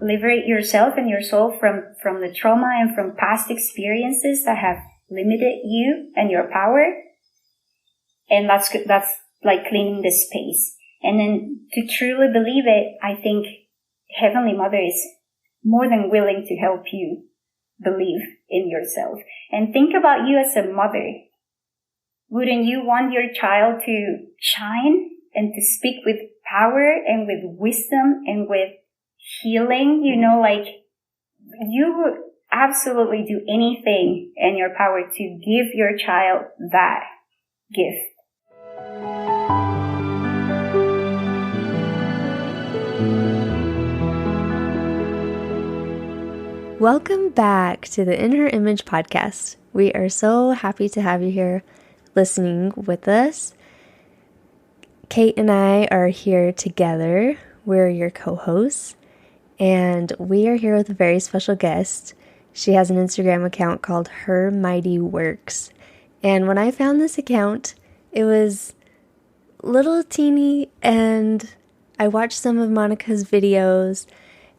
liberate yourself and your soul from the trauma and from past experiences that have limited you and your power. And that's like cleaning the space. And then to truly believe it, I think Heavenly Mother is more than willing to help you believe in yourself. And think about you as a mother. Wouldn't you want your child to shine and to speak with power and with wisdom and with healing? You know, like you would absolutely do anything in your power to give your child that gift. Welcome back to the In Her Image podcast. We are so happy to have you here listening with us. Kate and I are here together. We're your co-hosts, and we are here with a very special guest. She has an Instagram account called Her Mighty Works. And when I found this account, it was little teeny, and I watched some of Monica's videos,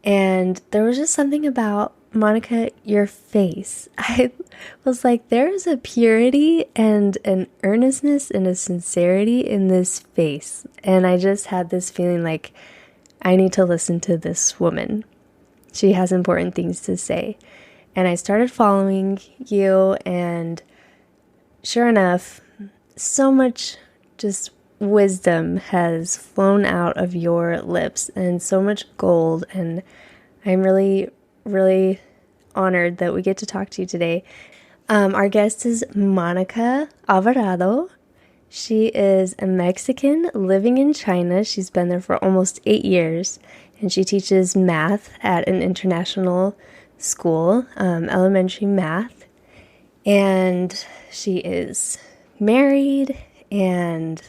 and there was just something about Monica, your face. I was like, there's a purity and an earnestness and a sincerity in this face. And I just had this feeling like I need to listen to this woman. She has important things to say. And I started following you, and sure enough, so much just wisdom has flown out of your lips and so much gold. And I'm really honored that we get to talk to you today. Our guest is Monica Alvarado. She is a Mexican living in China. She's been there for almost 8 years, and she teaches math at an international school, elementary math. And she is married and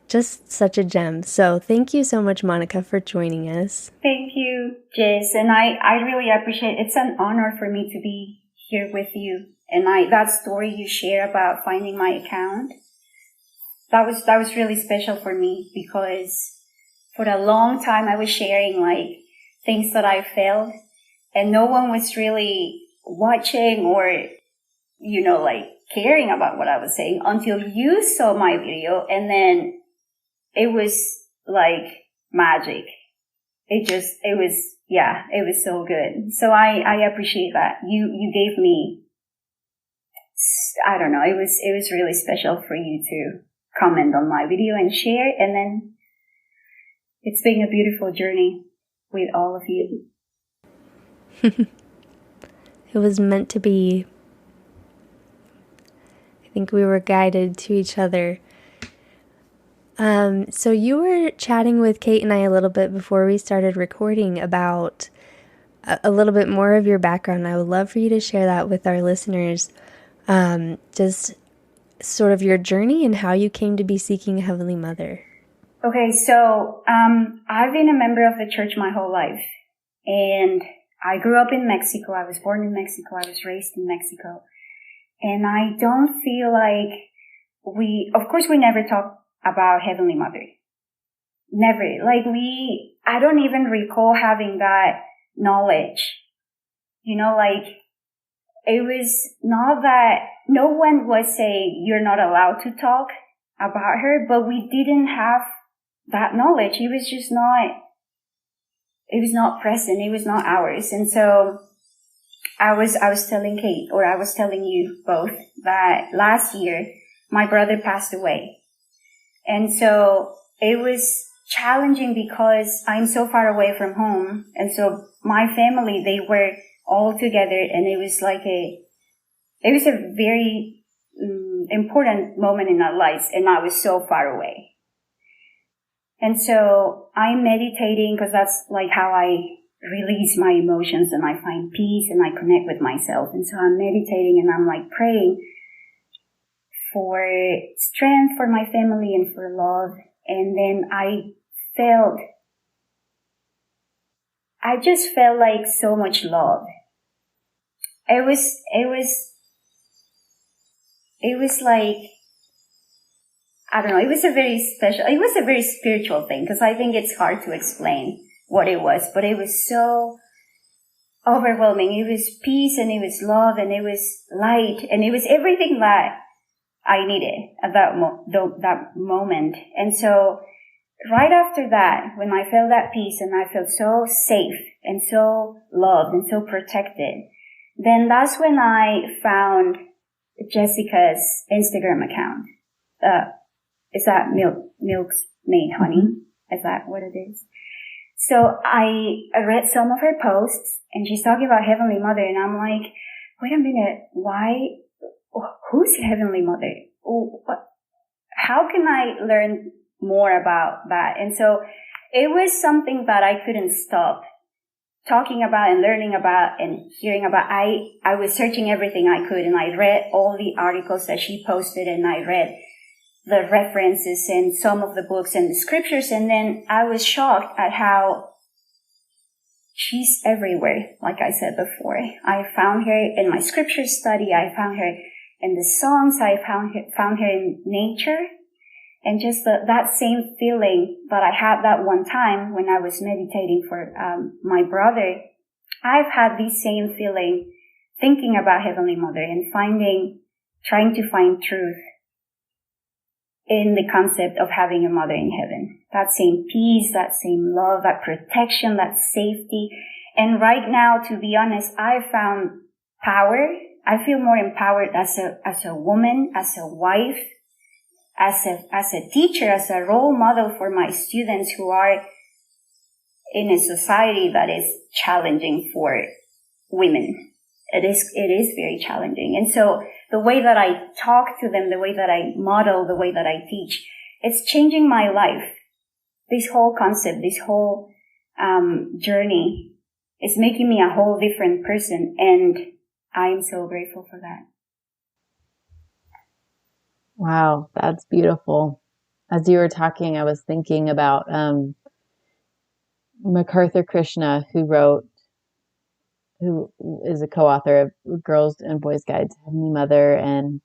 just such a gem. So thank you so much, Monica, for joining us. Thank you, Jess. And I really appreciate it. It's an honor for me to be here with you. And that story you share about finding my account, that was really special for me, because for a long time I was sharing like things that I felt, and no one was really watching or, you know, like caring about what I was saying until you saw my video, and then it was like magic. It was so good. So I appreciate that. You gave me, I don't know, it was really special for you to comment on my video and share. And then it's been a beautiful journey with all of you. It was meant to be. I think we were guided to each other. So you were chatting with Kate and I a little bit before we started recording about a little bit more of your background. I would love for you to share that with our listeners. Just sort of your journey and how you came to be seeking a Heavenly Mother. Okay, so I've been a member of the church my whole life. And I grew up in Mexico. I was born in Mexico. I was raised in Mexico. And I don't feel like of course we never talk about Heavenly Mother. Never. I don't even recall having that knowledge. You know, like, it was not that no one was saying you're not allowed to talk about her, but we didn't have that knowledge. It was just not, it was not present. It was not ours. And so I was telling Kate, or I was telling you both, that last year my brother passed away. And so it was challenging because I'm so far away from home. And so my family, they were all together, and it was a very important moment in our lives, and I was so far away. And so I'm meditating, because that's like how I release my emotions and I find peace and I connect with myself. And so I'm meditating and I'm like praying for strength for my family and for love. And then I just felt like so much love. It was like, I don't know, it was a very spiritual thing, because I think it's hard to explain. what it was, but it was so overwhelming. It was peace, and it was love, and it was light, and it was everything that I needed at that moment. And so right after that, when I felt that peace and I felt so safe and so loved and so protected, then that's when I found Jessica's Instagram account. Is that Milk's Made Honey? Is that what it is? So I read some of her posts, and she's talking about Heavenly Mother, and I'm like, wait a minute, who's Heavenly Mother? How can I learn more about that? And so it was something that I couldn't stop talking about and learning about and hearing about. I was searching everything I could, and I read all the articles that she posted, and I read the references and some of the books and the scriptures. And then I was shocked at how she's everywhere. Like I said before, I found her in my scripture study. I found her in the songs. I found her in nature. And just that same feeling that I had that one time when I was meditating for my brother, I've had this same feeling thinking about Heavenly Mother and trying to find truth in the concept of having a mother in heaven. That same peace, that same love, that protection, that safety. And right now, to be honest, I found power. I feel more empowered as a woman, as a wife, as a teacher, as a role model for my students who are in a society that is challenging for women. It is very challenging. And so the way that I talk to them, the way that I model, the way that I teach, it's changing my life. This whole concept, this whole journey is making me a whole different person. And I am so grateful for that. Wow, that's beautiful. As you were talking, I was thinking about MacArthur Krishna, who is a co-author of Girls and Boys Guide to Heavenly Mother and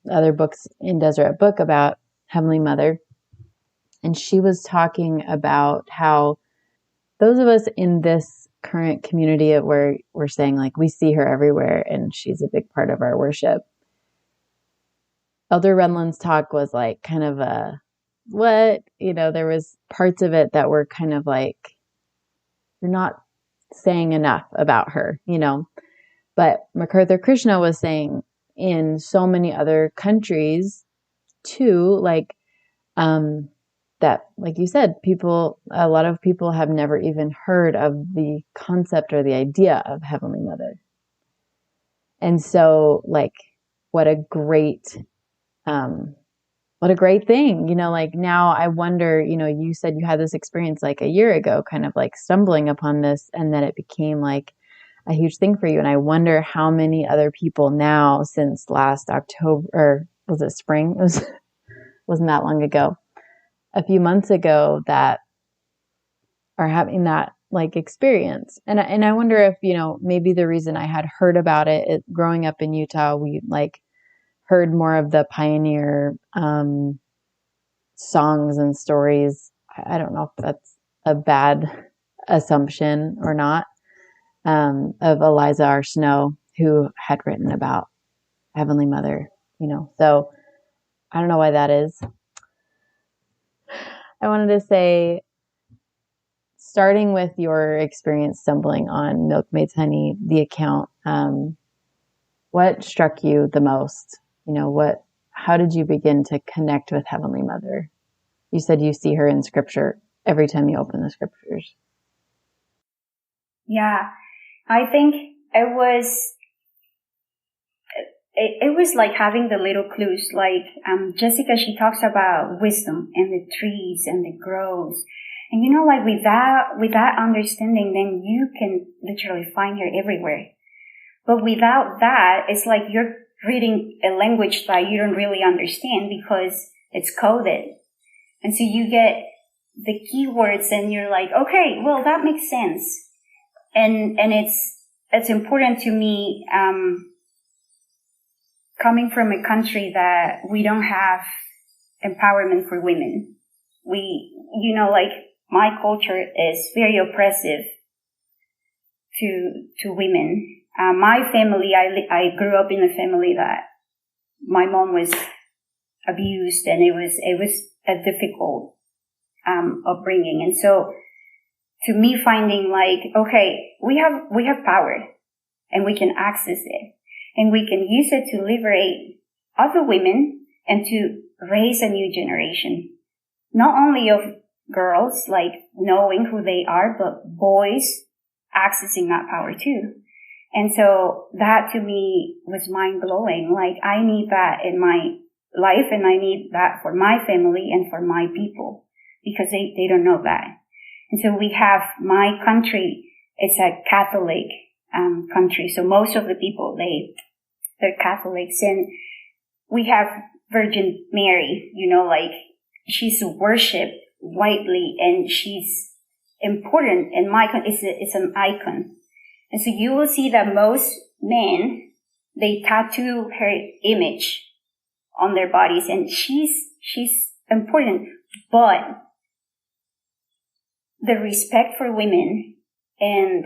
other books in Deseret Book about Heavenly Mother. And she was talking about how those of us in this current community where we're saying like we see her everywhere and she's a big part of our worship. Elder Renlund's talk was like kind of there was parts of it that were kind of like, you're not saying enough about her, but MacArthur Krishna was saying in so many other countries too, like, that, like you said, a lot of people have never even heard of the concept or the idea of Heavenly Mother. And so like, what a great thing, like now I wonder, you said you had this experience like a year ago, kind of like stumbling upon this, and then it became like a huge thing for you. And I wonder how many other people now since last October, or was it spring? Wasn't that long ago, a few months ago, that are having that like experience. And I wonder if, maybe the reason I had heard about it growing up in Utah, we like heard more of the pioneer songs and stories. I don't know if that's a bad assumption or not, of Eliza R. Snow, who had written about Heavenly Mother, so I don't know why that is. I wanted to say, starting with your experience stumbling on Milkmaid's Honey, the account, what struck you the most? How did you begin to connect with Heavenly Mother? You said you see her in scripture every time you open the scriptures. Yeah, I think it was like having the little clues, like Jessica, she talks about wisdom and the trees and the groves. And like with that understanding, then you can literally find her everywhere. But without that, it's like you're reading a language that you don't really understand because it's coded. And so you get the keywords and you're like, okay, well, that makes sense. And it's important to me, coming from a country that we don't have empowerment for women. We, like my culture is very oppressive to women. My family, I grew up in a family that my mom was abused, and it was a difficult upbringing. And so, to me, finding like, okay, we have power, and we can access it, and we can use it to liberate other women and to raise a new generation, not only of girls like knowing who they are, but boys accessing that power too. And so that to me was mind blowing. Like, I need that in my life, and I need that for my family and for my people, because they don't know that. And so we have my country, it's a Catholic country. So most of the people, they're Catholics, and we have Virgin Mary, like she's worshipped widely, and she's important in my country. It's an icon. And so you will see that most men, they tattoo her image on their bodies, and she's important. But the respect for women and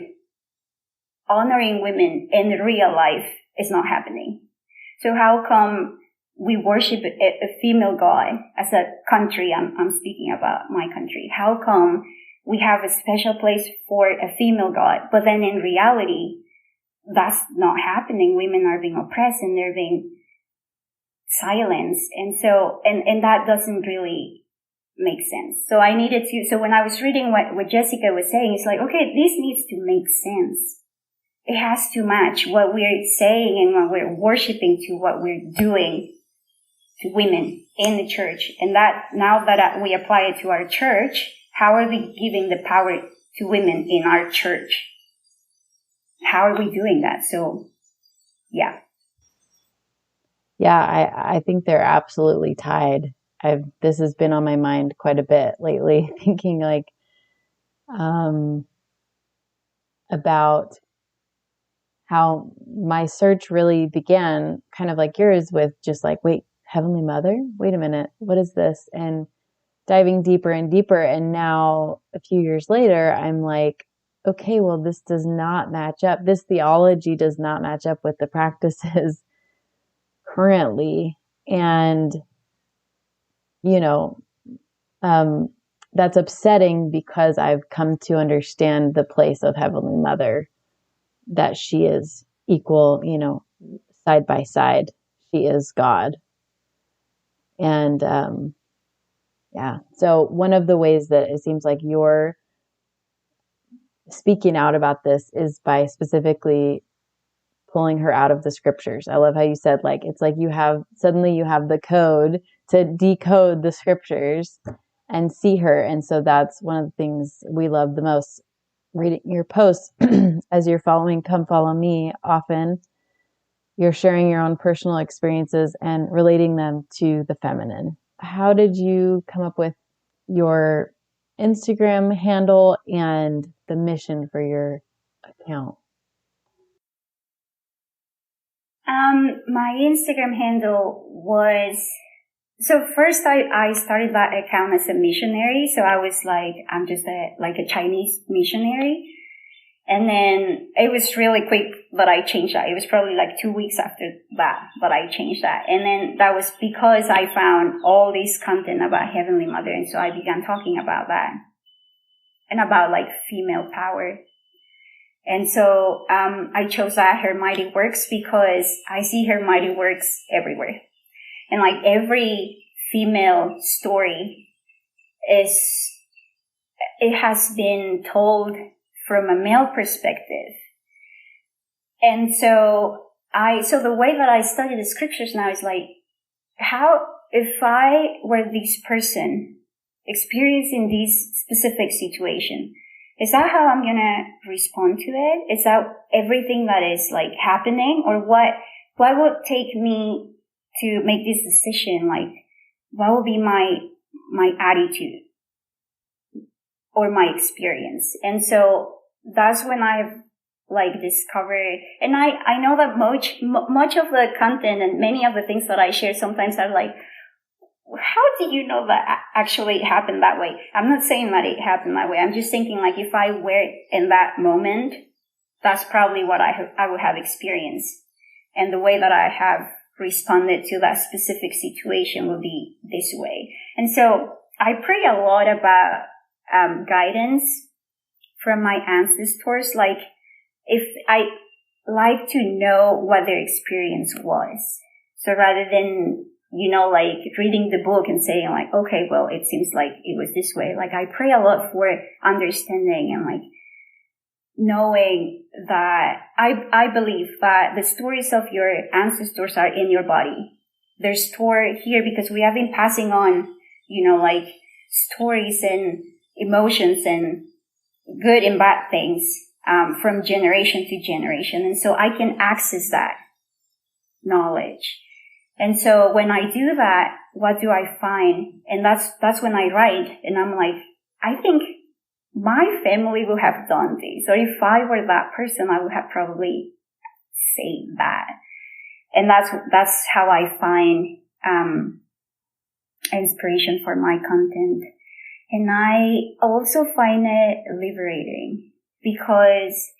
honoring women in real life is not happening. So how come we worship a female god as a country? I'm speaking about my country. How come we have a special place for a female god, but then in reality, that's not happening? Women are being oppressed, and they're being silenced. And so, and that doesn't really make sense. So so when I was reading what Jessica was saying, it's like, okay, this needs to make sense. It has to match what we're saying and what we're worshiping to what we're doing to women in the church. And that, now that we apply it to our church, how are we giving the power to women in our church? How are we doing that? So, yeah. Yeah, I think they're absolutely tied. This has been on my mind quite a bit lately, thinking like about how my search really began, kind of like yours, with just like, wait, Heavenly Mother? Wait a minute, what is this? And diving deeper and deeper. And now a few years later, I'm like, okay, well, this does not match up. This theology does not match up with the practices currently. And, that's upsetting, because I've come to understand the place of Heavenly Mother, that she is equal, side by side. She is God. And, yeah. So one of the ways that it seems like you're speaking out about this is by specifically pulling her out of the scriptures. I love how you said, like, it's like suddenly you have the code to decode the scriptures and see her. And so that's one of the things we love the most. Reading your posts as you're following Come Follow Me, often you're sharing your own personal experiences and relating them to the feminine. How did you come up with your Instagram handle and the mission for your account? My Instagram handle was, so first I started that account as a missionary. So I was like, I'm just a Chinese missionary. And then it was really quick, but I changed that. It was probably like 2 weeks after that, but I changed that. And then that was because I found all this content about Heavenly Mother. And so I began talking about that and about like female power. And so, I chose that, her mighty works, because I see her mighty works everywhere. And like every female story it has been told from a male perspective. And so the way that I study the scriptures now is like, if I were this person experiencing this specific situation, is that how I'm going to respond to it? Is that everything that is like happening? Or what would take me to make this decision? Like, what would be my attitude or my experience? And so that's when I've like discovered, and I know that much of the content and many of the things that I share sometimes are like, how do you know that actually it happened that way? I'm not saying that it happened that way. I'm just thinking like if I were in that moment, that's probably what I would have experienced. And the way that I have responded to that specific situation would be this way. And so I pray a lot about guidance from my ancestors. Like, if I like to know what their experience was. So rather than, like reading the book and saying like, okay, well, it seems like it was this way. Like, I pray a lot for understanding and like knowing that I believe that the stories of your ancestors are in your body. They're stored here because we have been passing on, like stories and emotions and good and bad things from generation to generation. And so I can access that knowledge. And so when I do that, what do I find? And that's when I write, and I'm like, I think my family would have done this. Or if I were that person, I would have probably said that. And that's how I find inspiration for my content. And I also find it liberating because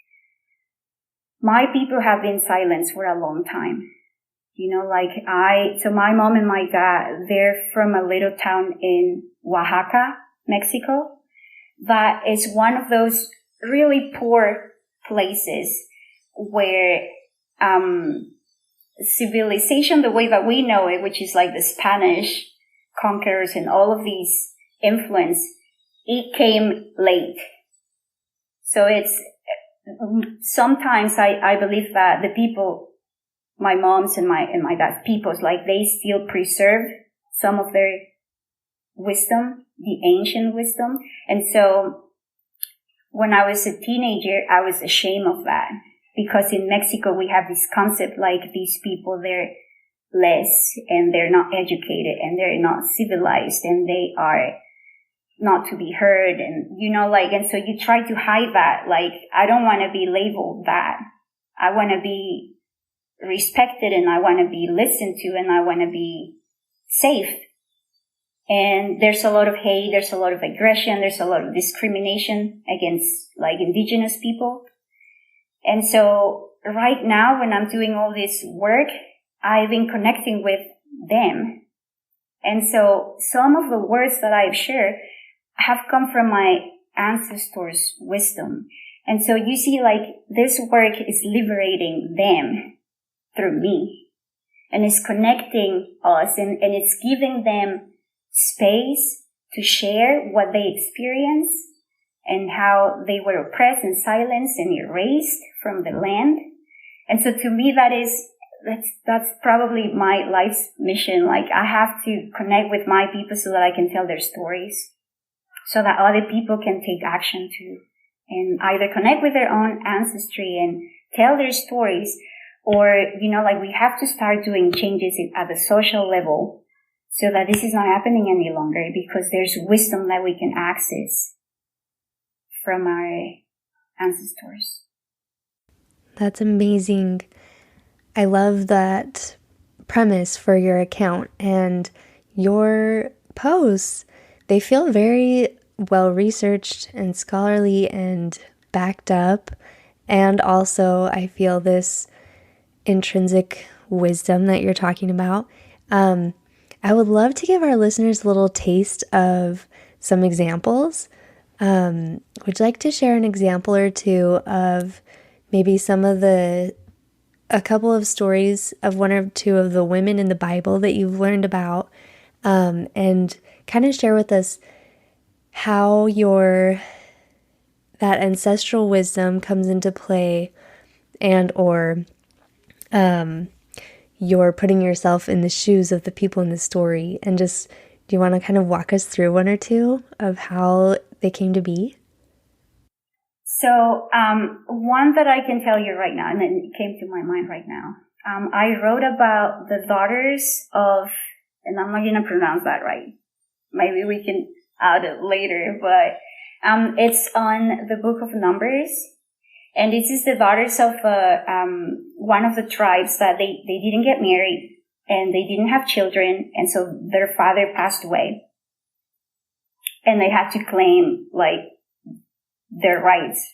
my people have been silenced for a long time. So my mom and my dad, they're from a little town in Oaxaca, Mexico, that is one of those really poor places where civilization, the way that we know it, which is like the Spanish conquerors and all of these influence, it came late. So it's sometimes I believe that the people, my mom's and my dad's peoples, like they still preserve some of their wisdom, the ancient wisdom. And so when I was a teenager, I was ashamed of that because in Mexico we have this concept like these people, they're less and they're not educated and they're not civilized and they are not to be heard. And, and so you try to hide that. Like, I don't want to be labeled that. I want to be respected and I want to be listened to and I want to be safe. And there's a lot of hate, there's a lot of aggression, there's a lot of discrimination against like indigenous people. And so right now when I'm doing all this work, I've been connecting with them. And so some of the words that I've shared have come from my ancestors' wisdom. And so you see, like, this work is liberating them through me. And it's connecting us and it's giving them space to share what they experience and how they were oppressed and silenced and erased from the land. And so to me, that's probably my life's mission. Like, I have to connect with my people so that I can tell their stories, so that other people can take action too, and either connect with their own ancestry and tell their stories, or, like we have to start doing changes at the social level so that this is not happening any longer, because there's wisdom that we can access from our ancestors. That's amazing. I love that premise for your account, and your posts, they feel very well researched and scholarly and backed up. And also I feel this intrinsic wisdom that you're talking about. I would love to give our listeners a little taste of some examples. Would you like to share an example or two of maybe a couple of stories of one or two of the women in the Bible that you've learned about, and kind of share with us how that ancestral wisdom comes into play, and or you're putting yourself in the shoes of the people in the story. And just, do you want to kind of walk us through one or two of how they came to be? So, one that I can tell you right now, and it came to my mind right now. I wrote about the daughters of, and I'm not going to pronounce that right. Maybe we can add it later, but it's on the book of Numbers. And this is the daughters of one of the tribes that they didn't get married, and they didn't have children, and so their father passed away, and they had to claim like their rights.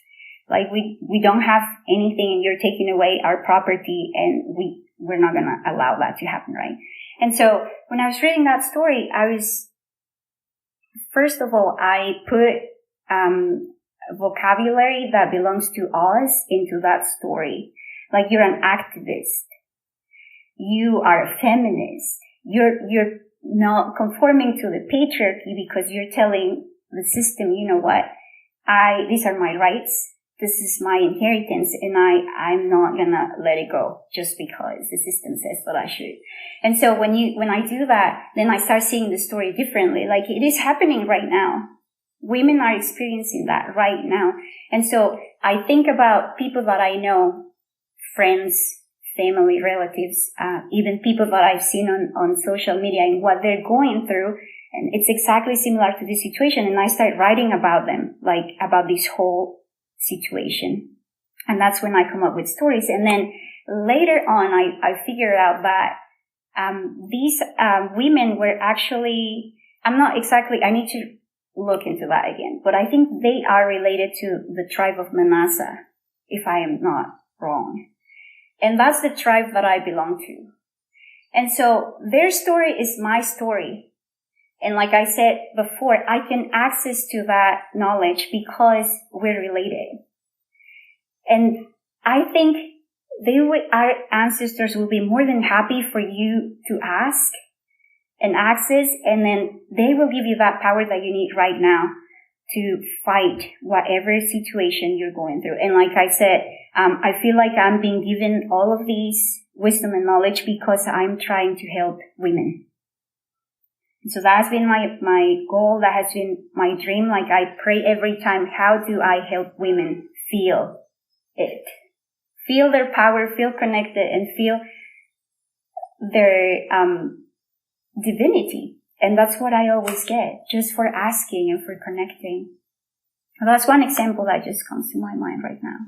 Like we don't have anything, and you're taking away our property, and we're not going to allow that to happen, right? And so when I was reading that story, first of all, I put vocabulary that belongs to us into that story. Like, you're an activist. You are a feminist. You're not conforming to the patriarchy because you're telling the system, you know what, these are my rights. This is my inheritance, and I'm not gonna let it go just because the system says that I should. And so when I do that, then I start seeing the story differently. Like, it is happening right now. Women are experiencing that right now. And so I think about people that I know, friends, family, relatives, even people that I've seen on social media and what they're going through. And it's exactly similar to this situation. And I start writing about them, like about this whole situation. And that's when I come up with stories. And then later on, I figured out that these women were actually, I need to look into that again, but I think they are related to the tribe of Manasseh, if I am not wrong. And that's the tribe that I belong to. And so their story is my story. And like I said before, I can access to that knowledge because we're related. And I think our ancestors will be more than happy for you to ask and access, and then they will give you that power that you need right now to fight whatever situation you're going through. And like I said, I feel like I'm being given all of these wisdom and knowledge because I'm trying to help women. So that's been my goal. That has been my dream. Like, I pray every time, how do I help women feel it? Feel their power, feel connected, and feel their divinity. And that's what I always get, just for asking and for connecting. That's one example that just comes to my mind right now.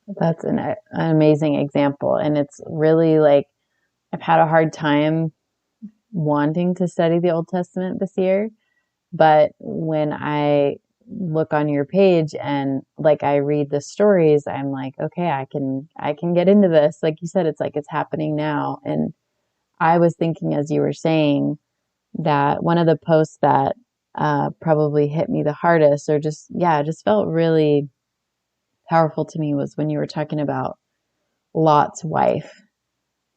That's an amazing example. And it's really like, I've had a hard time wanting to study the Old Testament this year. But when I look on your page and like I read the stories, I'm like, okay, I can get into this. Like you said, it's like it's happening now. And I was thinking, as you were saying, that one of the posts that probably hit me the hardest, or just felt really powerful to me, was when you were talking about Lot's wife.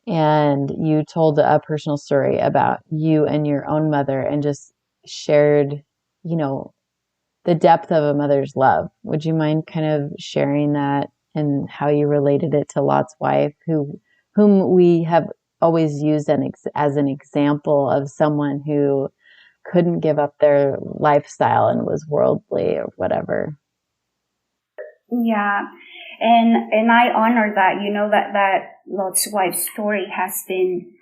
And you told a personal story about you and your own mother and just shared, the depth of a mother's love. Would you mind kind of sharing that and how you related it to Lot's wife, whom we have always used as an example of someone who couldn't give up their lifestyle and was worldly or whatever? Yeah. And I honor that, that Lot's wife story has been,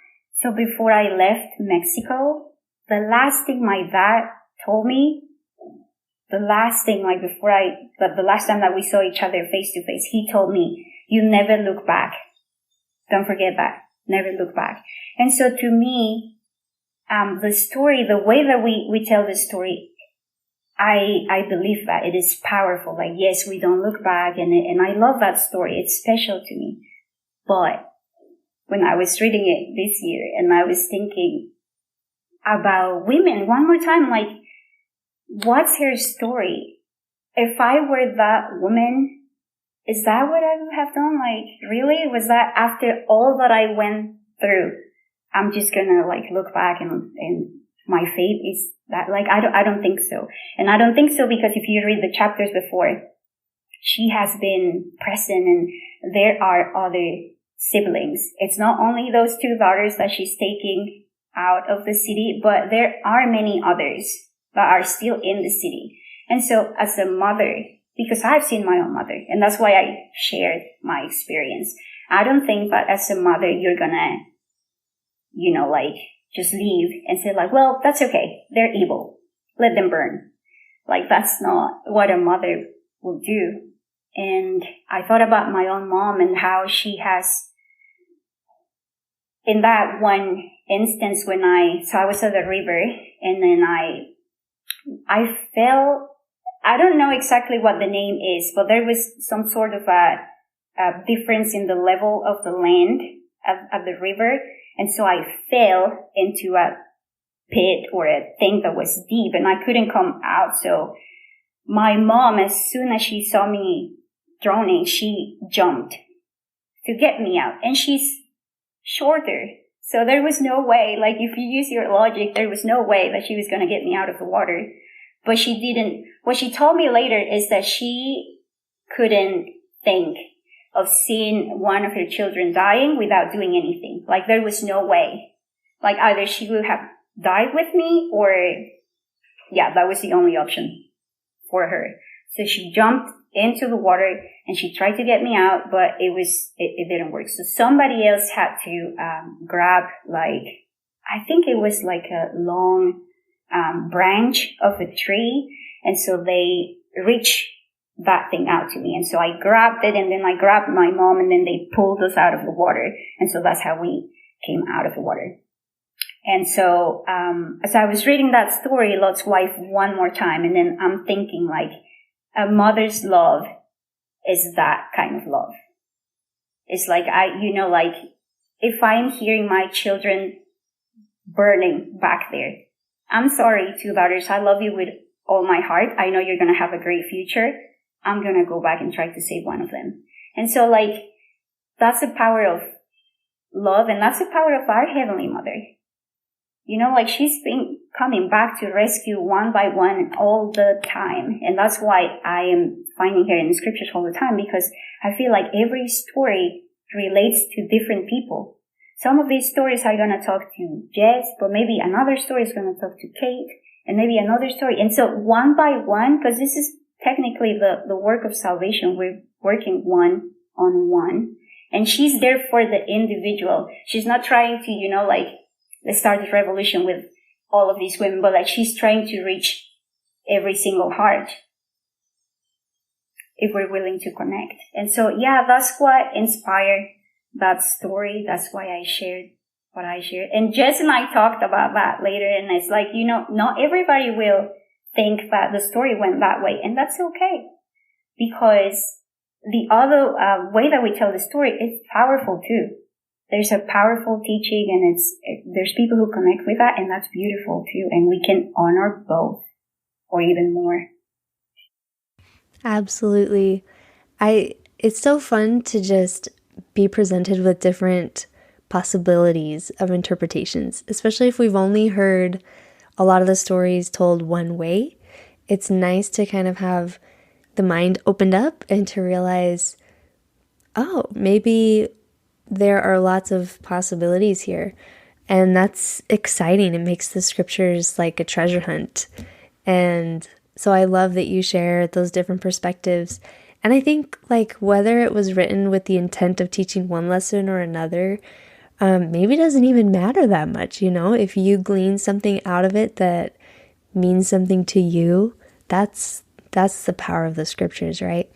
so before I left Mexico, the last thing my dad told me, the last time that we saw each other face to face, he told me, you never look back. Don't forget that. Never look back. And so to me, the story, the way that we tell the story, I believe that it is powerful. Like, yes, we don't look back, and I love that story. It's special to me. But when I was reading it this year and I was thinking about women one more time, like, what's her story? If I were that woman, is that what I would have done? Like, really? Was that after all that I went through, I'm just gonna like look back and my fate is that? Like, I don't think so. And I don't think so because if you read the chapters before, she has been present and there are other siblings. It's not only those two daughters that she's taking out of the city, but there are many others that are still in the city. And so as a mother, because I've seen my own mother, and that's why I shared my experience, I don't think that as a mother you're gonna, like, just leave and say like, well, that's okay. They're evil. Let them burn. Like, that's not what a mother will do. And I thought about my own mom and how she has in that one instance when I was at the river, and then I fell. I don't know exactly what the name is, but there was some sort of a difference in the level of the land at the river. And so I fell into a pit or a thing that was deep, and I couldn't come out. So my mom, as soon as she saw me drowning, she jumped to get me out. And she's shorter. So there was no way, like if you use your logic, there was no way that she was going to get me out of the water. But she didn't. What she told me later is that she couldn't think of seeing one of her children dying without doing anything. Like there was no way. Like either she would have died with me or, yeah, that was the only option for her. So she jumped into the water and she tried to get me out, but it didn't work. So somebody else had to grab, like, I think it was like a long branch of a tree, and so they reached that thing out to me, and so I grabbed it, and then I grabbed my mom, and then they pulled us out of the water, and so that's how we came out of the water. And so as I was reading that story, Lot's wife, one more time, and then I'm thinking, like, a mother's love is that kind of love. It's like, like, if I'm hearing my children burning back there, I'm sorry, two daughters, I love you with all my heart. I know you're going to have a great future. I'm going to go back and try to save one of them. And so, like, that's the power of love, and that's the power of our Heavenly Mother. You know, like, she's been coming back to rescue one by one all the time. And that's why I am finding her in the scriptures all the time, because I feel like every story relates to different people. Some of these stories are going to talk to Jess, but maybe another story is going to talk to Kate, and maybe another story. And so one by one, because this is technically the work of salvation, we're working one on one. And she's there for the individual. She's not trying to, like, let's start this revolution with all of these women, but like she's trying to reach every single heart if we're willing to connect. And so, yeah, that's what inspired that story. That's why I shared what I shared. And Jess and I talked about that later, and it's like, not everybody will think that the story went that way, and that's okay, because the other way that we tell the story is powerful too. There's a powerful teaching, and there's people who connect with that, and that's beautiful too, and we can honor both or even more. Absolutely. It's so fun to just be presented with different possibilities of interpretations, especially if we've only heard a lot of the stories told one way. It's nice to kind of have the mind opened up and to realize, oh, maybe there are lots of possibilities here. And that's exciting. It makes the scriptures like a treasure hunt. And so I love that you share those different perspectives. And I think, like, whether it was written with the intent of teaching one lesson or another, maybe doesn't even matter that much, If you glean something out of it that means something to you, that's the power of the scriptures, right?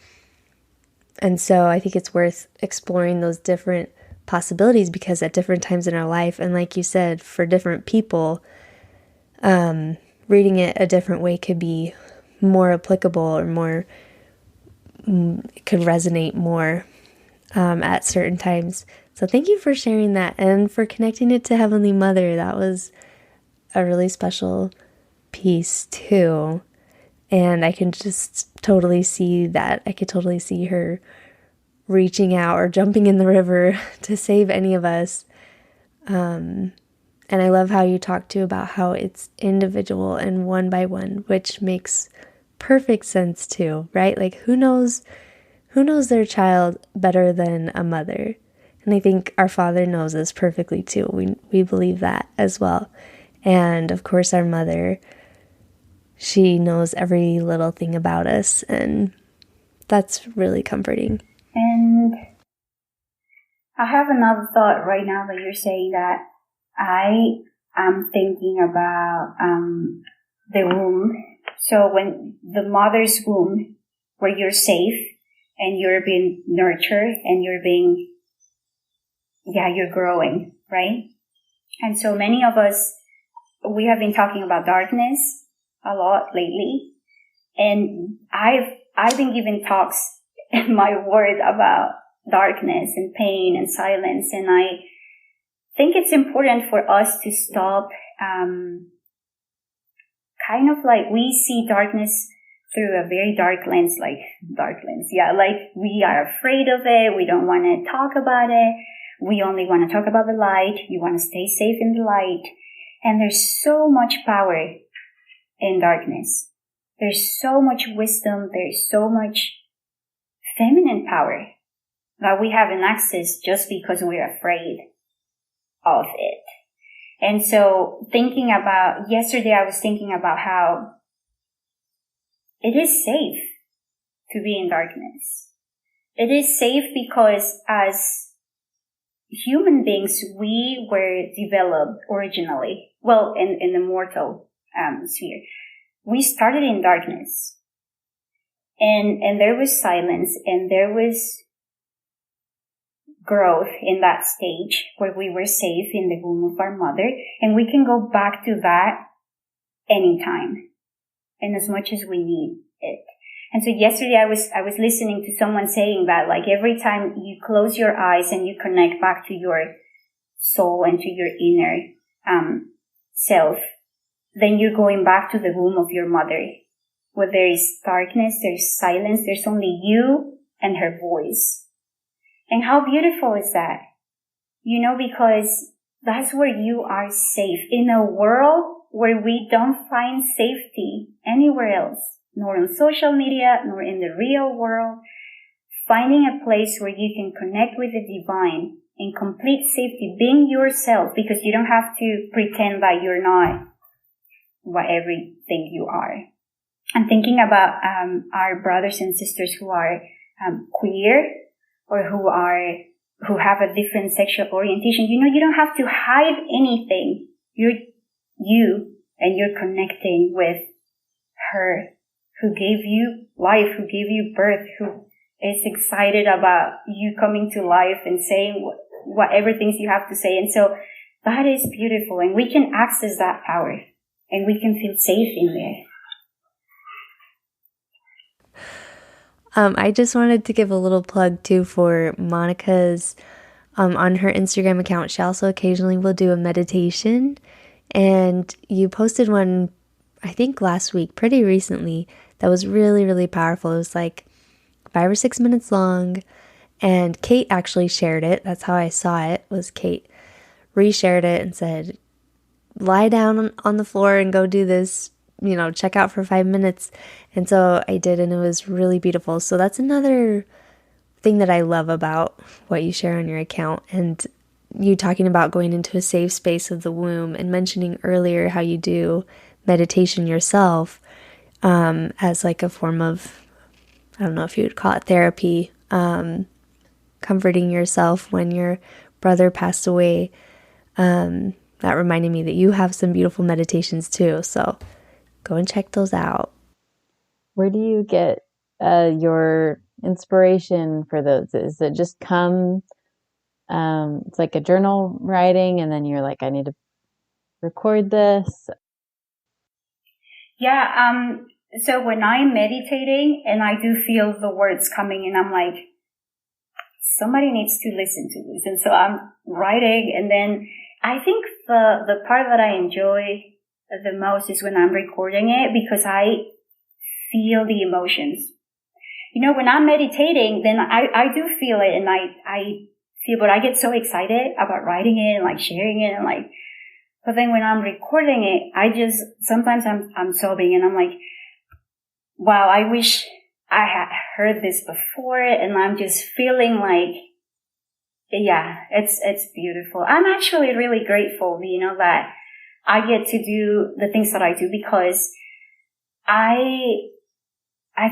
And so I think it's worth exploring those different possibilities, because at different times in our life, and like you said, for different people, reading it a different way could be more applicable, or more, it could resonate more at certain times. So thank you for sharing that, and for connecting it to Heavenly Mother. That was a really special piece too. And I can just totally see that. I could totally see her reaching out or jumping in the river to save any of us. And I love how you talk too about how it's individual and one by one, which makes perfect sense too, right? Like, who knows their child better than a mother? And I think our Father knows us perfectly too. We believe that as well. And of course, our mother, she knows every little thing about us, and that's really comforting. And I have another thought right now that you're saying that. I am thinking about the womb. So when the mother's womb, where you're safe and you're being nurtured and you're growing. right? And so many of us, we have been talking about darkness a lot lately. And I've been giving talks in my word about darkness and pain and silence. And I think it's important for us to stop, kind of like we see darkness through a very dark lens, like we are afraid of it. We don't want to talk about it. We only want to talk about the light. You want to stay safe in the light. And there's so much power in darkness. There's so much wisdom. There's so much feminine power that we haven't accessed just because we're afraid of it. And so yesterday I was thinking about how it is safe to be in darkness. It is safe because as human beings, we were developed originally, well, in the mortal sphere. We started in darkness. And there was silence and there was growth in that stage where we were safe in the womb of our mother. And we can go back to that anytime and as much as we need it. And so yesterday I was listening to someone saying that, like, every time you close your eyes and you connect back to your soul and to your inner self, then you're going back to the womb of your mother, where there is darkness, there's silence, there's only you and her voice. And how beautiful is that? You know, because that's where you are safe. In a world where we don't find safety anywhere else, nor on social media, nor in the real world, finding a place where you can connect with the divine in complete safety, being yourself, because you don't have to pretend that you're not what everything you are. I'm thinking about our brothers and sisters who are queer or who have a different sexual orientation. You know, you don't have to hide anything. You're you, and you're connecting with her who gave you life, who gave you birth, who is excited about you coming to life and saying whatever things you have to say. And so that is beautiful, and we can access that power, and we can feel safe in there. I just wanted to give a little plug too for Monica's, on her Instagram account. She also occasionally will do a meditation, and you posted one, I think last week, pretty recently, that was really, really powerful. It was like 5 or 6 minutes long, and Kate actually shared it. That's how I saw it, was Kate reshared it and said, lie down on the floor and go do this, you know, check out for 5 minutes. And so I did, and it was really beautiful. So that's another thing that I love about what you share on your account, and you talking about going into a safe space of the womb, and mentioning earlier how you do meditation yourself as like a form of, I don't know if you would call it therapy, comforting yourself when your brother passed away. That reminded me that you have some beautiful meditations too. So go and check those out. Where do you get your inspiration for those? Is it just come, it's like a journal writing, and then you're like, I need to record this? Yeah, so when I'm meditating and I do feel the words coming in, I'm like, somebody needs to listen to this. And so I'm writing, and then I think the part that I enjoy the most is when I'm recording it, because I feel the emotions. You know, when I'm meditating, then I do feel it, and I feel, but I get so excited about writing it and like sharing it, and like, but then when I'm recording it, sometimes I'm sobbing, and I'm like, wow, I wish I had heard this before, and I'm just feeling like, yeah, it's beautiful. I'm actually really grateful, you know, that I get to do the things that I do, because I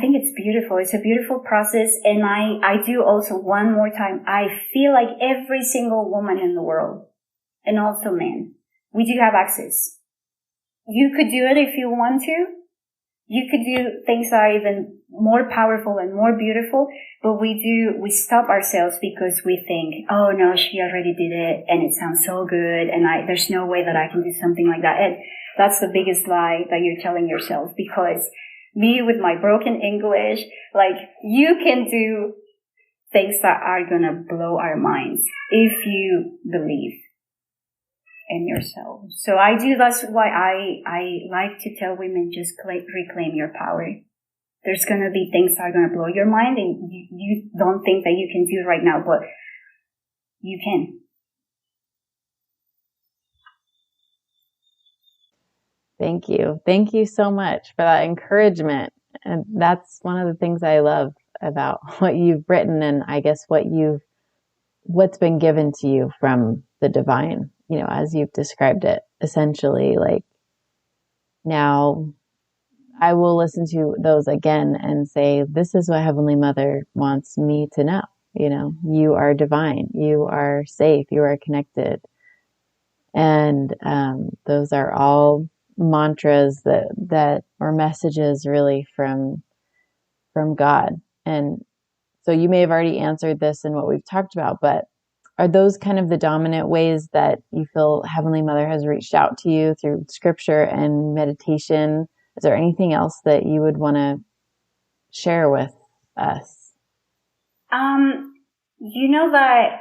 think it's beautiful. It's a beautiful process. And I do also, one more time, I feel like every single woman in the world, and also men, we do have access. You could do it if you want to, You could do things that are even more powerful and more beautiful, but we stop ourselves because we think, oh no, she already did it and it sounds so good and there's no way that I can do something like that. And that's the biggest lie that you're telling yourself, because me with my broken English, like, you can do things that are gonna blow our minds if you believe in yourself. So that's why I like to tell women, just reclaim your power. There's going to be things that are going to blow your mind and you don't think that you can do right now, but you can. Thank you. Thank you so much for that encouragement. And that's one of the things I love about what you've written, and I guess what's been given to you from the divine, as you've described it, essentially. Like, now I will listen to those again and say, this is what Heavenly Mother wants me to know. You are divine, you are safe, you are connected. And those are all mantras that or messages really from God. And so you may have already answered this in what we've talked about, but are those kind of the dominant ways that you feel Heavenly Mother has reached out to you through scripture and meditation? Is there anything else that you would want to share with us? That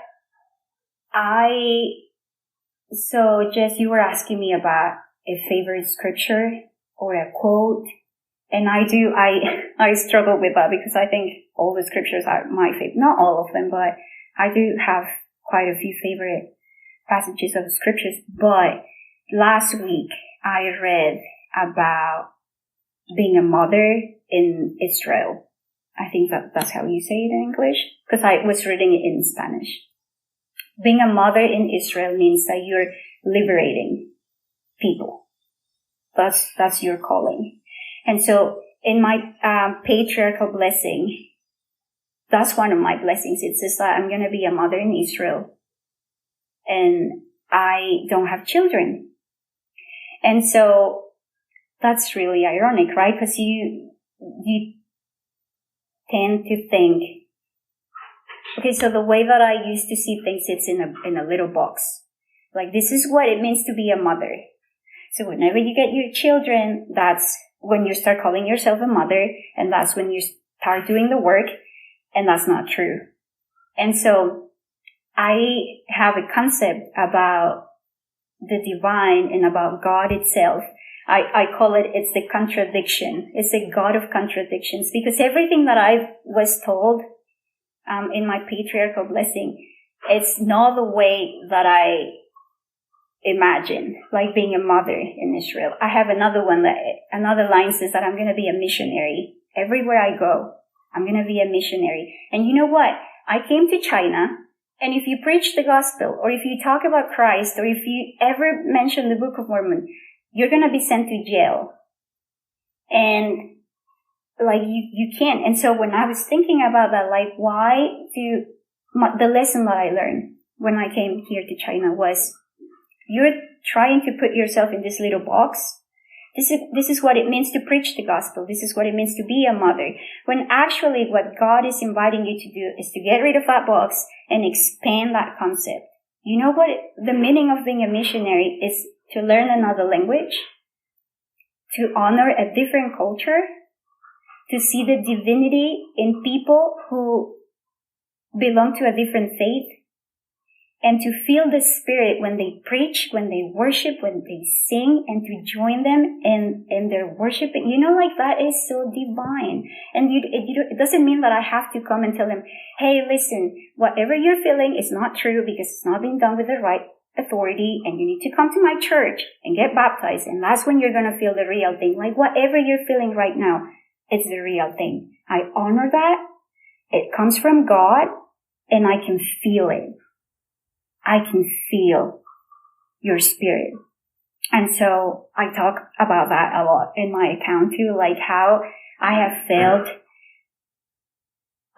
so Jess, you were asking me about a favorite scripture or a quote. And I struggle with that because I think all the scriptures are my favorite. Not all of them, but I do have quite a few favorite passages of scriptures. But last week I read about being a mother in Israel. I think that's how you say it in English, because I was reading it in Spanish. Being a mother in Israel means that you're liberating people. That's your calling. And so in my patriarchal blessing, that's one of my blessings. It says that I'm going to be a mother in Israel and I don't have children. And so that's really ironic, right? Because you tend to think, okay, so the way that I used to see things, it's in a little box. Like, this is what it means to be a mother. So whenever you get your children, that's when you start calling yourself a mother, and that's when you start doing the work, and that's not true. And so I have a concept about the divine and about God itself. I call it's the contradiction. It's a God of contradictions, because everything that I was told in my patriarchal blessing, it's not the way that I imagine, like being a mother in Israel. I have another line says that I'm going to be a missionary. Everywhere I go, I'm going to be a missionary. And you know what? I came to China, and if you preach the gospel, or if you talk about Christ, or if you ever mention the Book of Mormon, you're going to be sent to jail. And like, you can't. And so when I was thinking about that, like, the lesson that I learned when I came here to China was, you're trying to put yourself in this little box. This is what it means to preach the gospel. This is what it means to be a mother. When actually what God is inviting you to do is to get rid of that box and expand that concept. You know what the meaning of being a missionary is? To learn another language, to honor a different culture, to see the divinity in people who belong to a different faith, and to feel the Spirit when they preach, when they worship, when they sing, and to join them in their worship. Like, that is so divine. And it doesn't mean that I have to come and tell them, hey, listen, whatever you're feeling is not true because it's not being done with the right authority, and you need to come to my church and get baptized, and that's when you're going to feel the real thing. Like, whatever you're feeling right now, it's the real thing. I honor that. It comes from God, and I can feel it. I can feel your spirit. And so I talk about that a lot in my account too, like how I have felt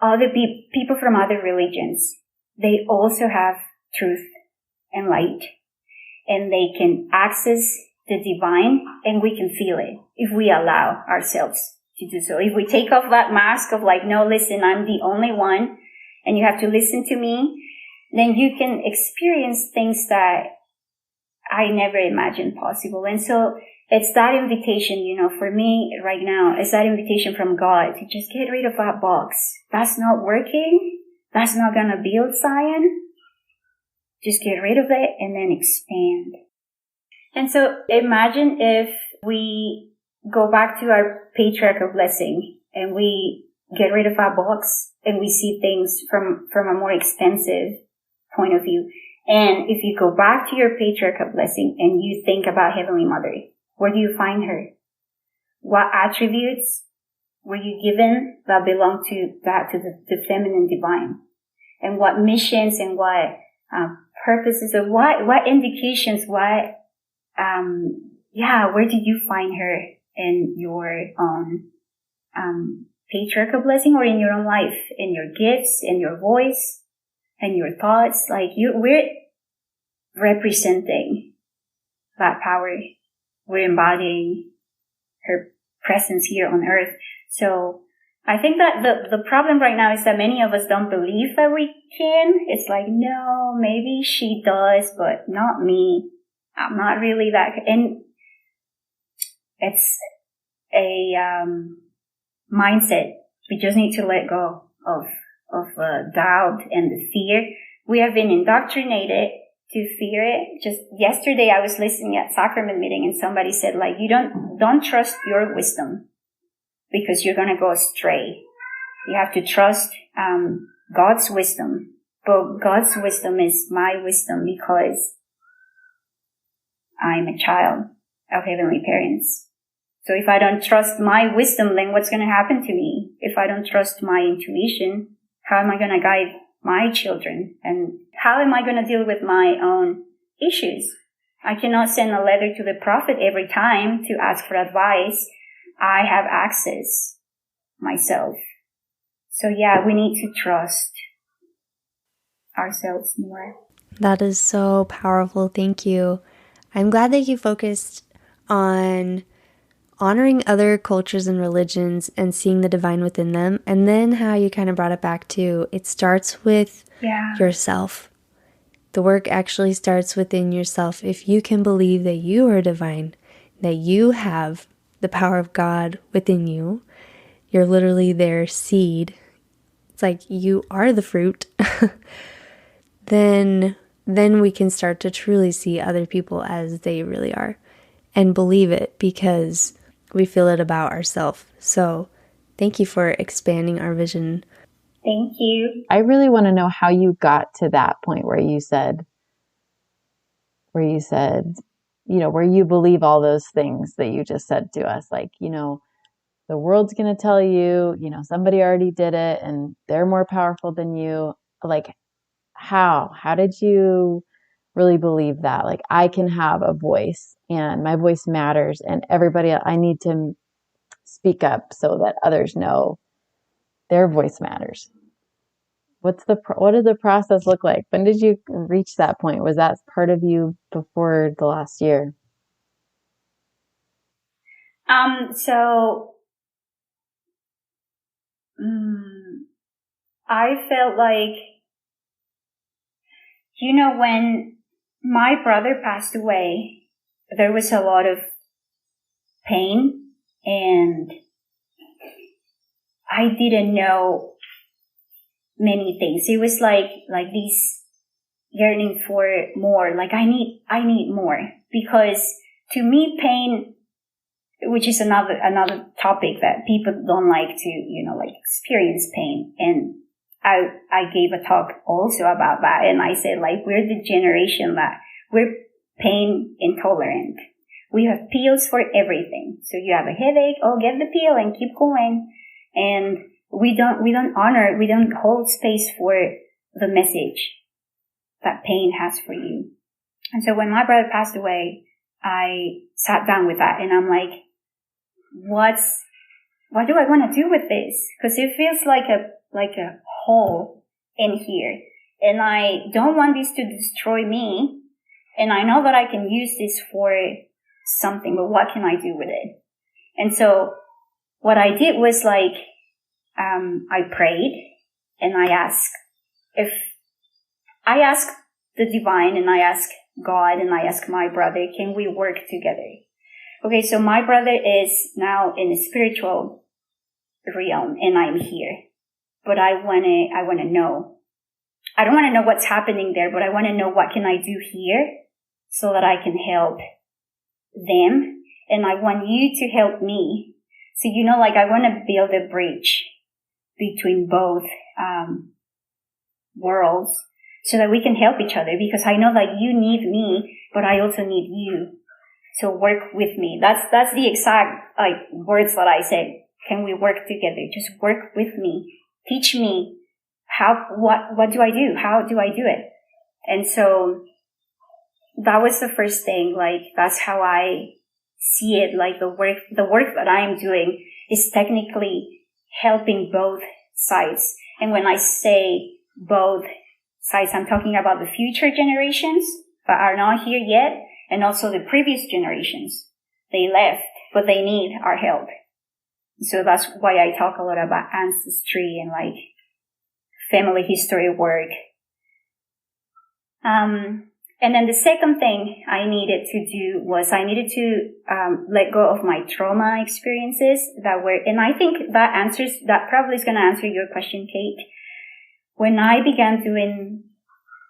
other people from other religions. They also have truth and light, and they can access the divine, and we can feel it if we allow ourselves to do so. If we take off that mask of like, no, listen, I'm the only one and you have to listen to me, then you can experience things that I never imagined possible. And so it's that invitation, for me right now, it's that invitation from God to just get rid of that box. That's not working. That's not going to build Zion. Just get rid of it and then expand. And so imagine if we go back to our patriarchal blessing and we get rid of our box and we see things from a more expensive point of view. And if you go back to your patriarchal blessing and you think about Heavenly Mother, where do you find her? What attributes were you given that belong to the feminine divine? And what missions and what purposes or what indications, where did you find her in your own patriarchal blessing or in your own life, in your gifts, in your voice, and your thoughts? Like we're representing that power. We're embodying her presence here on earth. So I think that the problem right now is that many of us don't believe that we can. It's like, no, maybe she does, but not me. I'm not really that. And it's a mindset. We just need to let go of doubt and the fear. We have been indoctrinated to fear it. Just yesterday I was listening at sacrament meeting and somebody said, like, you don't trust your wisdom because you're going to go astray. You have to trust God's wisdom. But God's wisdom is my wisdom because I'm a child of heavenly parents. So if I don't trust my wisdom, then what's going to happen to me? If I don't trust my intuition, how am I going to guide my children? And how am I going to deal with my own issues? I cannot send a letter to the prophet every time to ask for advice. I have access myself. So yeah, we need to trust ourselves more. That is so powerful. Thank you. I'm glad that you focused on honoring other cultures and religions and seeing the divine within them. And then how you kind of brought it back to, it starts with yourself. The work actually starts within yourself. If you can believe that you are divine, that you have the power of God within you, you're literally their seed. It's like you are the fruit. Then we can start to truly see other people as they really are and believe it because we feel it about ourselves. So thank you for expanding our vision. Thank you. I really want to know how you got to that point where you said, where you believe all those things that you just said to us. Like, the world's going to tell you, somebody already did it and they're more powerful than you. Like, how did you really believe that? Like, I can have a voice and my voice matters and everybody, I need to speak up so that others know their voice matters. What does the process look like? When did you reach that point? Was that part of you before the last year? I felt like, when my brother passed away, there was a lot of pain and I didn't know many things. It was like this yearning for more. Like I need more, because to me, pain, which is another topic that people don't like to, experience pain. And I gave a talk also about that. And I said, we're the generation that we're pain intolerant. We have pills for everything. So you have a headache, get the pill and keep going. And we don't hold space for the message that pain has for you. And so when my brother passed away, I sat down with that and I'm like, what do I want to do with this? Because it feels like a hole in here. And I don't want this to destroy me. And I know that I can use this for something, but what can I do with it? And so what I did was like, I prayed and I asked the divine and I asked God and I asked my brother, can we work together? Okay, so my brother is now in the spiritual realm and I'm here, but I want to know. I don't want to know what's happening there, but I want to know what can I do here so that I can help them. And I want you to help me. So, like I want to build a bridge between both worlds so that we can help each other, because I know that you need me, but I also need you. So work with me. That's the exact words that I said. Can we work together? Just work with me. Teach me what do I do? How do I do it? And so that was the first thing. Like, that's how I see it. Like the work that I am doing is technically helping both sides. And when I say both sides, I'm talking about the future generations that are not here yet, and also the previous generations. They left, but they need our help. So that's why I talk a lot about ancestry and like family history work. And then the second thing I needed to do was I needed to let go of my trauma experiences and I think that probably is going to answer your question, Kate. When I began doing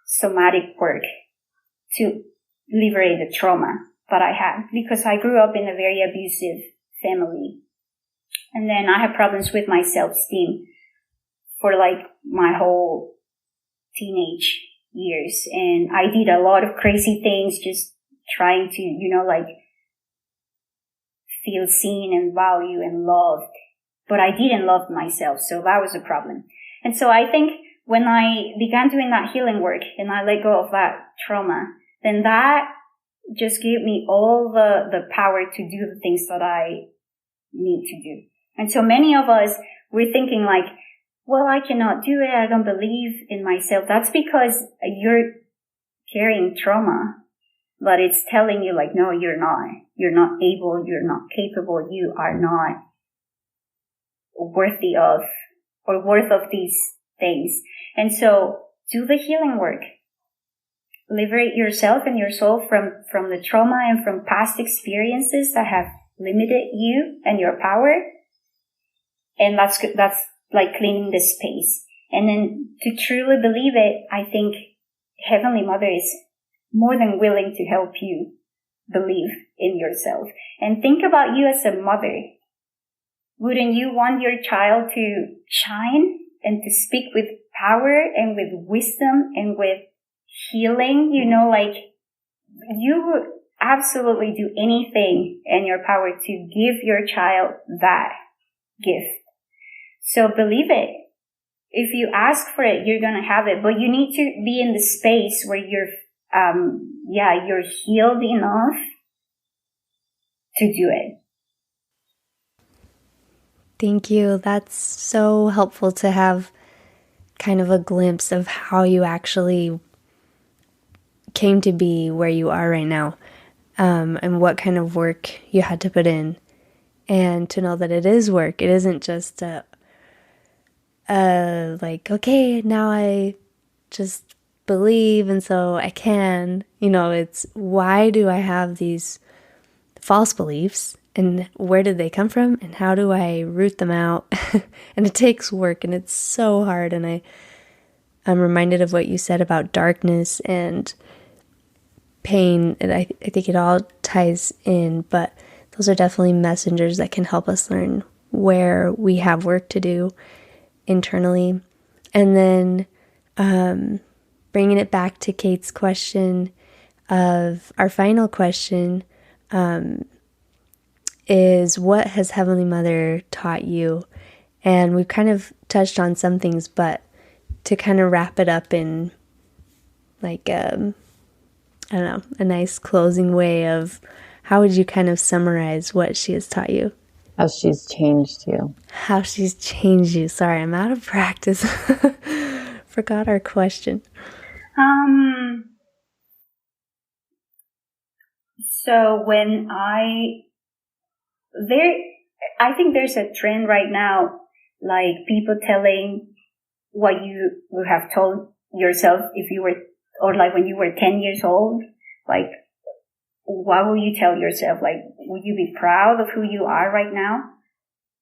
somatic work to liberate the trauma that I had, because I grew up in a very abusive family. And then I had problems with my self-esteem for like my whole teenage years. And I did a lot of crazy things just trying to, feel seen and valued and loved. But I didn't love myself, so that was a problem. And so I think when I began doing that healing work and I let go of that trauma, then that just gave me all the power to do the things that I need to do. And so many of us, we're thinking like, well, I cannot do it. I don't believe in myself. That's because you're carrying trauma, but it's telling you like, no, you're not. You're not able. You're not capable. You are not worthy of or worth of these things. And so do the healing work. Liberate yourself and your soul from the trauma and from past experiences that have limited you and your power. And that's like cleaning the space. And then to truly believe it, I think Heavenly Mother is more than willing to help you believe in yourself. And think about you as a mother. Wouldn't you want your child to shine and to speak with power and with wisdom and with healing? You would absolutely do anything in your power to give your child that gift. So believe it. If you ask for it, you're going to have it. But you need to be in the space where you're healed enough to do it. Thank you. That's so helpful to have kind of a glimpse of how you actually came to be where you are right now, and what kind of work you had to put in, and to know that it is work. It isn't just okay, now I just believe and so I can. It's why do I have these false beliefs and where did they come from and how do I root them out? And it takes work and it's so hard. And I'm reminded of what you said about darkness and pain, and I think it all ties in, but those are definitely messengers that can help us learn where we have work to do internally. And then bringing it back to Kate's question of our final question is, what has Heavenly Mother taught you? And we've kind of touched on some things, but to kind of wrap it up in like a nice closing way of, how would you kind of summarize what she has taught you? How she's changed you. How she's changed you. Sorry, I'm out of practice. Forgot our question. So I think there's a trend right now, like people telling what you would have told yourself if you were, or like when you were 10 years old, like, what will you tell yourself? Like, would you be proud of who you are right now?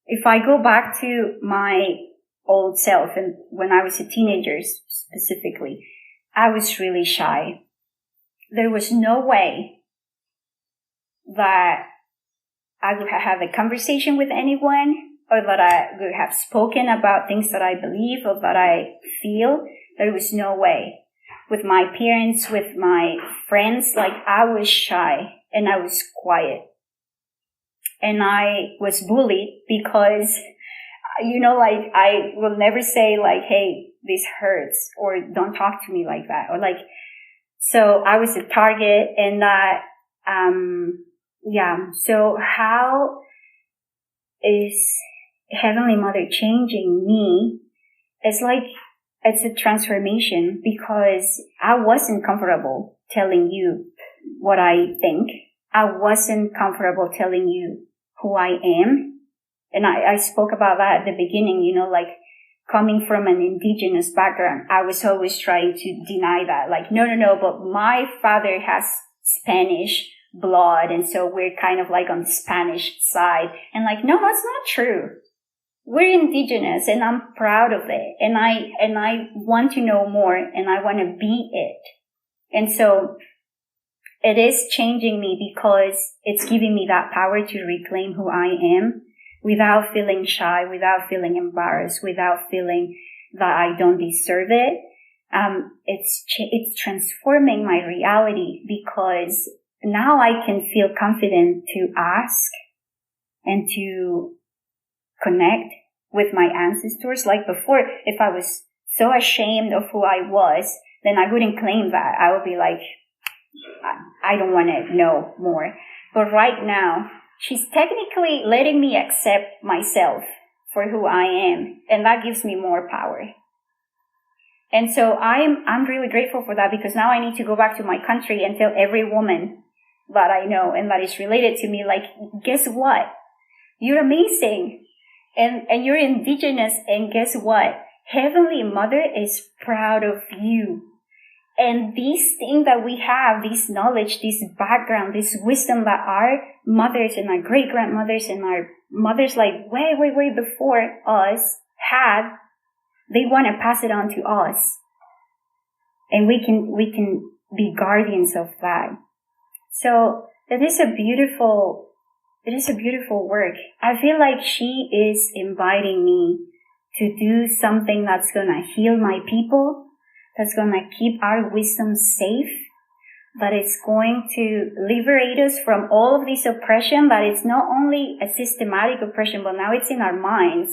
If I go back to my old self, and when I was a teenager specifically, I was really shy. There was no way that I would have had a conversation with anyone, or that I would have spoken about things that I believe or that I feel. There was no way. With my parents, with my friends, like, I was shy and I was quiet. And I was bullied because, like, I will never say, like, hey, this hurts, or don't talk to me like that, or like, so I was a target. And so how is Heavenly Mother changing me? It's like, it's a transformation, because I wasn't comfortable telling you what I think. I wasn't comfortable telling you who I am. And I spoke about that at the beginning, like, coming from an indigenous background, I was always trying to deny that. Like, no, but my father has Spanish blood, and so we're kind of like on the Spanish side. And like, no, that's not true. We're indigenous, and I'm proud of it. And I want to know more, and I want to be it. And so it is changing me, because it's giving me that power to reclaim who I am without feeling shy, without feeling embarrassed, without feeling that I don't deserve it. It's transforming my reality, because now I can feel confident to ask and to connect with my ancestors. Like before, if I was so ashamed of who I was, then I wouldn't claim that. I would be like, I don't want to know more. But right now, she's technically letting me accept myself for who I am, and that gives me more power. And so I'm really grateful for that, because now I need to go back to my country and tell every woman that I know and that is related to me, like, guess what? You're amazing. And you're indigenous, and guess what? Heavenly Mother is proud of you. And this thing that we have, this knowledge, this background, this wisdom that our mothers and our great-grandmothers and our mothers, like, way before us had, they want to pass it on to us. And we can be guardians of that. So it is a beautiful work. I feel like she is inviting me to do something that's going to heal my people, that's going to keep our wisdom safe, that is going to liberate us from all of this oppression, that it's not only a systematic oppression, but now it's in our minds.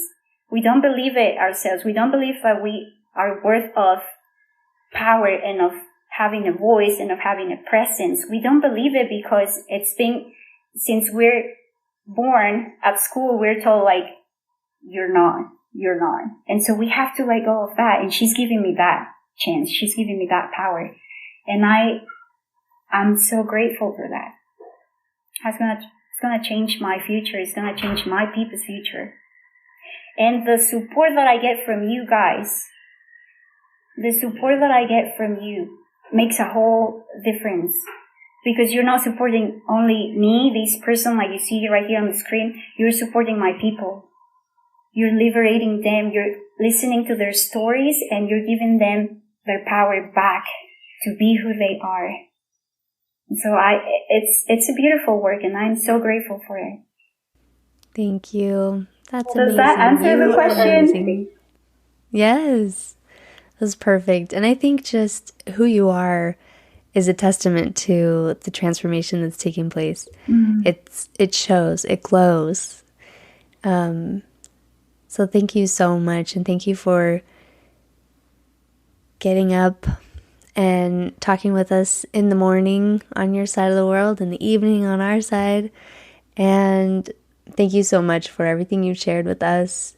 We don't believe it ourselves. We don't believe that we are worth of power and of having a voice and of having a presence. We don't believe it because since we're born at school, we're told, like, you're not. And so we have to let go of that. And she's giving me that chance. She's giving me that power. And I'm so grateful for that. It's gonna change my future. It's gonna change my people's future. And the support that I get from you guys, makes a whole difference. Because you're not supporting only me, this person like you see right here on the screen. You're supporting my people. You're liberating them. You're listening to their stories, and you're giving them their power back to be who they are. And so it's a beautiful work, and I'm so grateful for it. Thank you. That's Does amazing. that answer the question? Yes. That was perfect. And I think just who you are is a testament to the transformation that's taking place. Mm-hmm. It shows, it glows. So thank you so much, and thank you for getting up and talking with us in the morning on your side of the world, in the evening on our side. And thank you so much for everything you've shared with us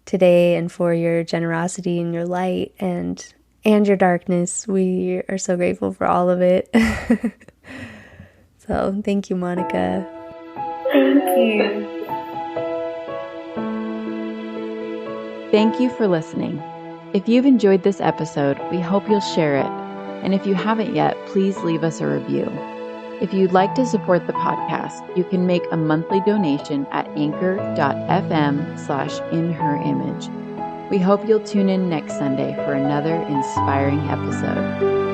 today, and for your generosity and your light and your darkness. We are so grateful for all of it. So thank you, Monica. Thank you. Thank you for listening. If you've enjoyed this episode, we hope you'll share it. And if you haven't yet, please leave us a review. If you'd like to support the podcast, you can make a monthly donation at anchor.fm/inherimage. We hope you'll tune in next Sunday for another inspiring episode.